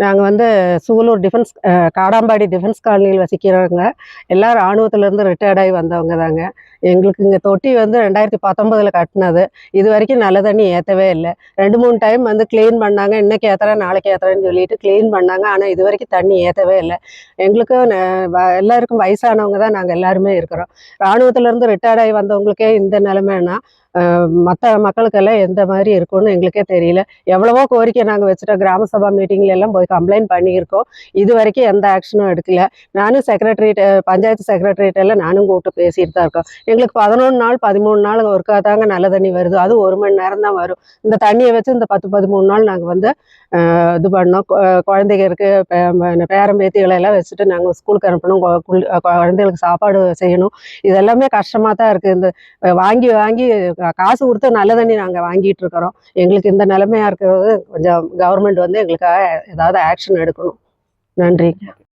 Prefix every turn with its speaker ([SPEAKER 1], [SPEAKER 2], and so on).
[SPEAKER 1] நாங்கள் வந்து Sulur defence Kadampadi defence காலனியில் வசிக்கிறவங்க. எல்லாம் இராணுவத்திலேருந்து ரிட்டையர்ட் ஆகி வந்தவங்க தாங்க. எங்களுக்கு இங்கே தொட்டி வந்து 2019 கட்டினது. இது வரைக்கும் நல்ல தண்ணி ஏற்றவே இல்லை. 2-3 டைம் வந்து க்ளீன் பண்ணாங்க. இன்னைக்கு ஏற்றுறேன் நாளைக்கு ஏற்றுறேன்னு சொல்லிட்டு க்ளீன் பண்ணாங்க. ஆனால் இது வரைக்கும் தண்ணி ஏற்றவே இல்லை. எங்களுக்கு எல்லாருக்கும் வயசானவங்க தான் நாங்கள் எல்லாருமே இருக்கிறோம். இராணுவத்திலேருந்து ரிட்டையர்ட் ஆகி வந்தவங்களுக்கே இந்த நிலைமைன்னா மற்ற மக்களுக்கெல்லாம் எந்த மாதிரி இருக்கும்னு எங்களுக்கே தெரியல. எவ்வளவோ கோரிக்கை நாங்கள் வச்சுட்டோம். கிராம சபா மீட்டிங்ல எல்லாம் போய் கம்ப்ளைண்ட் பண்ணியிருக்கோம். இது வரைக்கும் எந்த ஆக்ஷனும் எடுக்கல. நானும் பஞ்சாயத்து செக்ரட்டரியேட் எல்லாம் நானும் கூப்பிட்டு பேசிட்டு தான் இருக்கோம். எங்களுக்கு 11 நாள் 13 நாள் ஒருக்கா தாங்க நல்ல தண்ணி வருது. அதுவும் 1 மணி நேரம் தான் வரும். இந்த தண்ணியை வச்சு இந்த 10-13 நாள் நாங்கள் வந்து இது பண்ணோம். குழந்தைங்க இருக்கு, பேரம்பேத்திகளை எல்லாம் வச்சுட்டு நாங்கள் ஸ்கூலுக்கு அனுப்பணும், குழந்தைகளுக்கு சாப்பாடு செய்யணும். இதெல்லாமே கஷ்டமாக தான் இருக்குது. இந்த வாங்கி வாங்கி காசு கொடுத்து நல்ல தண்ணி நாங்கள் வாங்கிட்டு இருக்கிறோம். எங்களுக்கு இந்த நிலைமையா இருக்கிறது கொஞ்சம் கவர்மெண்ட் வந்து எங்களுக்காக ஏதாவது ஆக்ஷன் எடுக்கணும். நன்றி.